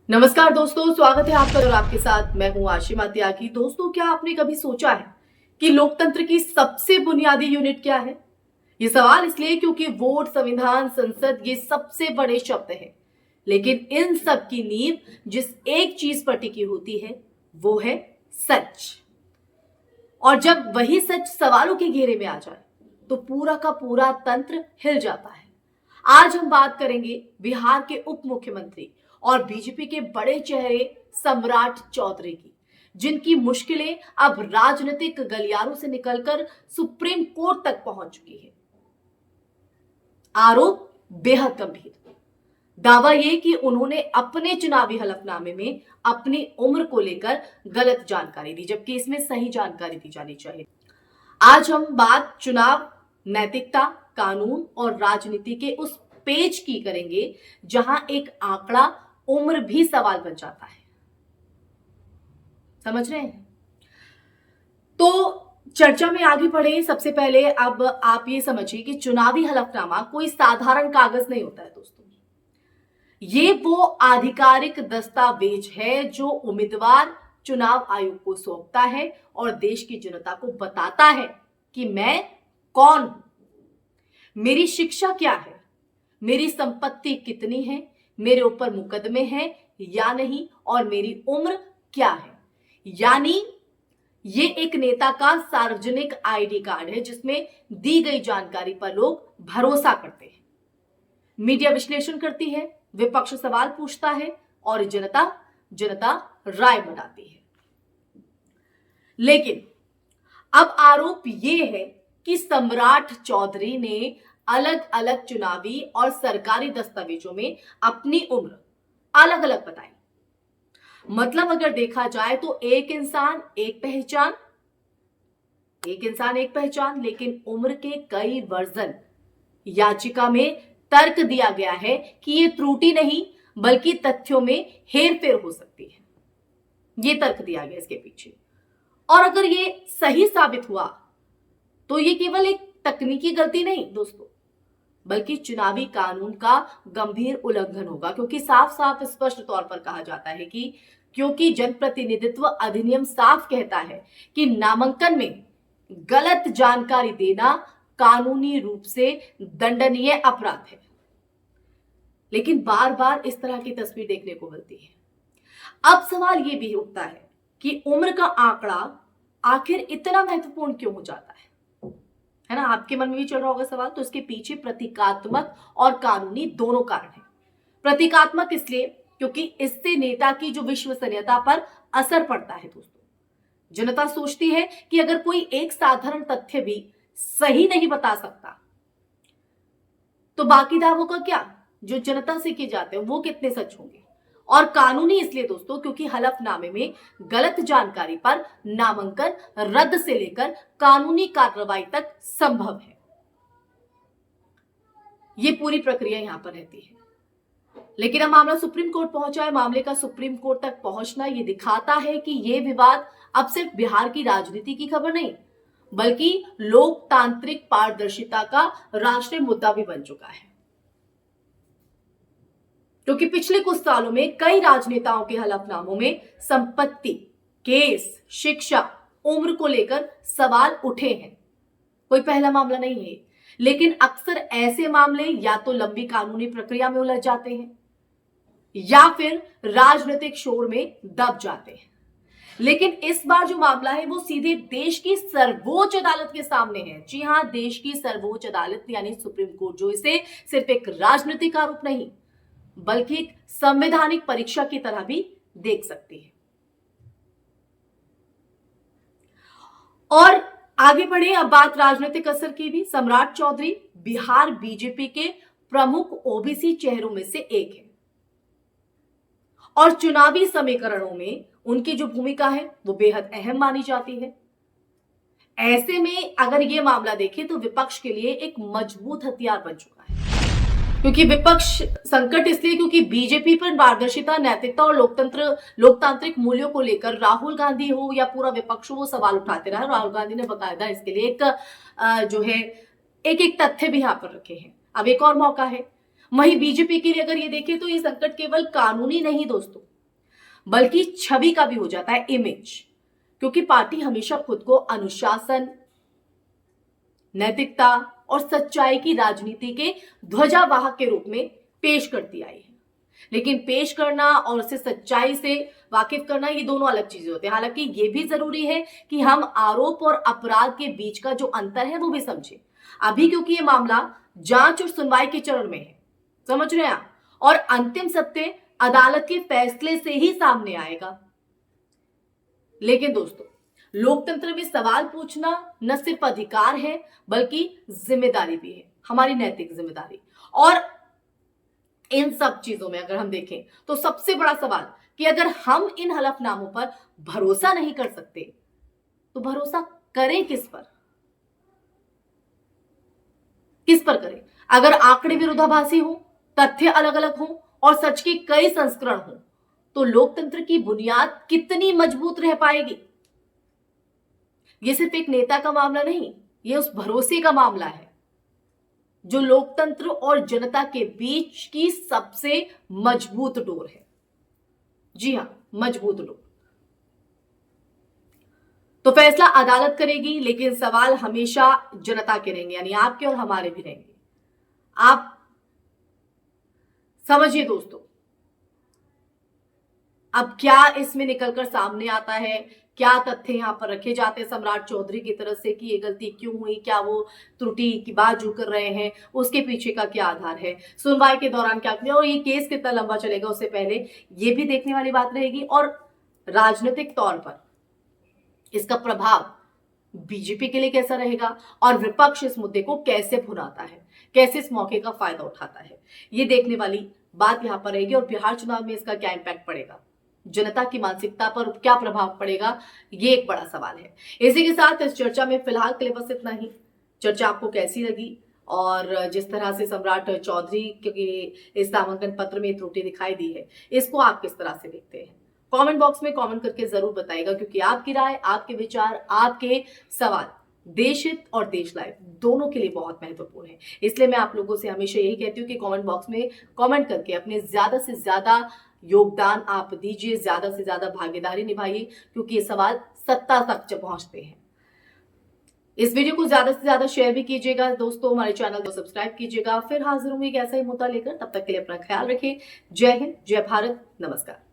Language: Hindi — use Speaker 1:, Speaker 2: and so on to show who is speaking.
Speaker 1: नमस्कार दोस्तों, स्वागत है आपका और आपके साथ मैं हूं आशिमा त्यागी। दोस्तों, क्या आपने कभी सोचा है कि लोकतंत्र की सबसे बुनियादी यूनिट क्या है? ये सवाल इसलिए क्योंकि वोट, संविधान, संसद ये सबसे बड़े शब्द हैं, लेकिन इन सब की नींव जिस एक चीज पर टिकी होती है वो है सच। और जब वही सच सवालों के घेरे में आ जाए तो पूरा का पूरा तंत्र हिल जाता है। आज हम बात करेंगे बिहार के उप मुख्यमंत्री और बीजेपी के बड़े चेहरे सम्राट चौधरी की, जिनकी मुश्किलें अब राजनीतिक गलियारों से निकलकर सुप्रीम कोर्ट तक पहुंच चुकी है। आरोप बेहद गंभीर। दावा यह कि उन्होंने अपने चुनावी हलफनामे में अपनी उम्र को लेकर गलत जानकारी दी, जबकि इसमें सही जानकारी दी जानी चाहिए। आज हम बात चुनाव नैतिकता, कानून और राजनीति के उस पेज की करेंगे जहां एक आंकड़ा उम्र भी सवाल बन जाता है। समझ रहे हैं? तो चर्चा में आगे बढ़े सबसे पहले अब आप ये समझिए कि चुनावी हलफनामा कोई साधारण कागज नहीं होता है दोस्तों। ये वो आधिकारिक दस्तावेज है जो उम्मीदवार चुनाव आयोग को सौंपता है और देश की जनता को बताता है कि मैं कौन हूं, मेरी शिक्षा क्या है, मेरी संपत्ति कितनी है, मेरे ऊपर मुकदमे हैं या नहीं और मेरी उम्र क्या है। यानी ये एक नेता का सार्वजनिक आईडी कार्ड है जिसमें दी गई जानकारी पर लोग भरोसा करते हैं। मीडिया विश्लेषण करती है, विपक्ष सवाल पूछता है और जनता जनता राय बनाती है। लेकिन अब आरोप यह है कि सम्राट चौधरी ने अलग अलग चुनावी और सरकारी दस्तावेजों में अपनी उम्र अलग अलग बताई। मतलब अगर देखा जाए तो एक इंसान एक पहचान, लेकिन उम्र के कई वर्जन। याचिका में तर्क दिया गया है कि यह त्रुटि नहीं बल्कि तथ्यों में हेरफेर हो सकती है। यह तर्क दिया गया इसके पीछे। और अगर यह सही साबित हुआ तो यह केवल एक तकनीकी गलती नहीं दोस्तों, बल्कि चुनावी कानून का गंभीर उल्लंघन होगा, क्योंकि साफ साफ स्पष्ट तौर पर कहा जाता है कि क्योंकि जनप्रतिनिधित्व अधिनियम साफ कहता है कि नामांकन में गलत जानकारी देना कानूनी रूप से दंडनीय अपराध है। लेकिन बार बार इस तरह की तस्वीर देखने को मिलती है। अब सवाल यह भी उठता है कि उम्र का आंकड़ा आखिर इतना महत्वपूर्ण क्यों हो जाता है ना? आपके मन में भी चल रहा होगा सवाल। तो इसके पीछे प्रतीकात्मक और कानूनी दोनों कारण हैं। प्रतीकात्मक इसलिए क्योंकि इससे नेता की जो विश्वसनीयता पर असर पड़ता है दोस्तों। जनता सोचती है कि अगर कोई एक साधारण तथ्य भी सही नहीं बता सकता तो बाकी दावों का क्या, जो जनता से किए जाते हैं वो कितने सच होंगे। और कानूनी इसलिए दोस्तों क्योंकि हलफनामे में गलत जानकारी पर नामांकन रद्द से लेकर कानूनी कार्रवाई तक संभव है। यह पूरी प्रक्रिया यहां पर रहती है। लेकिन अब मामला सुप्रीम कोर्ट पहुंचा है। मामले का सुप्रीम कोर्ट तक पहुंचना यह दिखाता है कि यह विवाद अब सिर्फ बिहार की राजनीति की खबर नहीं, बल्कि लोकतांत्रिक पारदर्शिता का राष्ट्रीय मुद्दा भी बन चुका है। क्योंकि पिछले कुछ सालों में कई राजनेताओं के हलफनामों में संपत्ति, केस, शिक्षा, उम्र को लेकर सवाल उठे हैं। कोई पहला मामला नहीं है, लेकिन अक्सर ऐसे मामले या तो लंबी कानूनी प्रक्रिया में उलझ जाते हैं या फिर राजनीतिक शोर में दब जाते हैं। लेकिन इस बार जो मामला है वो सीधे देश की सर्वोच्च अदालत के सामने है। जी हां, देश की सर्वोच्च अदालत यानी सुप्रीम कोर्ट, जो इसे सिर्फ एक राजनीतिक आरोप नहीं बल्कि एक संवैधानिक परीक्षा की तरह भी देख सकती है। और आगे बढ़े, अब बात राजनीतिक असर की भी। सम्राट चौधरी बिहार बीजेपी के प्रमुख ओबीसी चेहरों में से एक है और चुनावी समीकरणों में उनकी जो भूमिका है वो बेहद अहम मानी जाती है। ऐसे में अगर यह मामला देखें तो विपक्ष के लिए एक मजबूत हथियार बन चुका है। क्योंकि विपक्ष संकट इसलिए क्योंकि बीजेपी पर पारदर्शिता, नैतिकता और लोकतांत्रिक मूल्यों को लेकर राहुल गांधी हो या पूरा विपक्ष हो, वो सवाल उठाते रहे। राहुल गांधी ने बकायदा इसके लिए एक तथ्य भी यहां पर रखे हैं। अब एक और मौका है। वहीं बीजेपी के लिए अगर ये देखें तो ये संकट केवल कानूनी नहीं दोस्तों, बल्कि छवि का भी हो जाता है, इमेज। क्योंकि पार्टी हमेशा खुद को अनुशासन, नैतिकता और सच्चाई की राजनीति के ध्वजावाहक के रूप में पेश करती आई है। लेकिन पेश करना और उसे सच्चाई से वाकिफ करना, ये दोनों अलग चीजें होती हैं। हालांकि ये भी जरूरी है कि हम आरोप और अपराध के बीच का जो अंतर है वो भी समझें। अभी क्योंकि ये मामला जांच और सुनवाई के चरण में है, समझ रहे हैं आप, और अंतिम सत्य अदालत के फैसले से ही सामने आएगा। लेकिन दोस्तों, लोकतंत्र में सवाल पूछना न सिर्फ अधिकार है बल्कि जिम्मेदारी भी है, हमारी नैतिक जिम्मेदारी। और इन सब चीजों में अगर हम देखें तो सबसे बड़ा सवाल कि अगर हम इन हलफनामों पर भरोसा नहीं कर सकते तो भरोसा करें किस पर? किस पर करें? अगर आंकड़े विरोधाभासी हो, तथ्य अलग अलग हो और सच के कई संस्करण हो, तो लोकतंत्र की बुनियाद कितनी मजबूत रह पाएगी? यह सिर्फ एक नेता का मामला नहीं, यह उस भरोसे का मामला है जो लोकतंत्र और जनता के बीच की सबसे मजबूत डोर है। जी हां, मजबूत डोर। तो फैसला अदालत करेगी, लेकिन सवाल हमेशा जनता के रहेंगे, यानी आपके और हमारे भी रहेंगे। आप समझिए दोस्तों, अब क्या इसमें निकलकर सामने आता है, क्या तथ्य यहां पर रखे जाते हैं सम्राट चौधरी की तरफ से कि ये गलती क्यों हुई, क्या वो त्रुटि की बात जो कर रहे हैं उसके पीछे का क्या आधार है, सुनवाई के दौरान क्या किया और ये केस कितना लंबा चलेगा उससे पहले ये भी देखने वाली बात रहेगी। और राजनीतिक तौर पर इसका प्रभाव बीजेपी के लिए कैसा रहेगा और विपक्ष इस मुद्दे को कैसे भुनाता है, कैसे इस मौके का फायदा उठाता है, ये देखने वाली बात यहां पर रहेगी। और बिहार चुनाव में इसका क्या इंपैक्ट पड़ेगा, जनता की मानसिकता पर क्या प्रभाव पड़ेगा, ये एक बड़ा सवाल है। इसी के साथ इस चर्चा में फिलहाल के लिए बस इतना ही। चर्चा आपको कैसी लगी और जिस तरह से सम्राट चौधरी के इस नामांकन पत्र में त्रुटि दिखाई दी है, इसको आप किस तरह से देखते हैं? कमेंट बॉक्स में कमेंट करके जरूर बताइएगा, क्योंकि आपकी राय, आपके विचार, आपके सवाल देश हित और देश लाइफ दोनों के लिए बहुत महत्वपूर्ण है। इसलिए मैं आप लोगों से हमेशा यही कहती हूँ कि कमेंट बॉक्स में कमेंट करके अपने ज्यादा से ज्यादा योगदान आप दीजिए, ज्यादा से ज्यादा भागीदारी निभाइए, क्योंकि ये सवाल सत्ता तक जब पहुंचते हैं। इस वीडियो को ज्यादा से ज्यादा शेयर भी कीजिएगा दोस्तों, हमारे चैनल को सब्सक्राइब कीजिएगा। फिर हाजिर होंगे एक ऐसा ही मुद्दा लेकर, तब तक के लिए अपना ख्याल रखिए। जय हिंद, जय भारत, नमस्कार।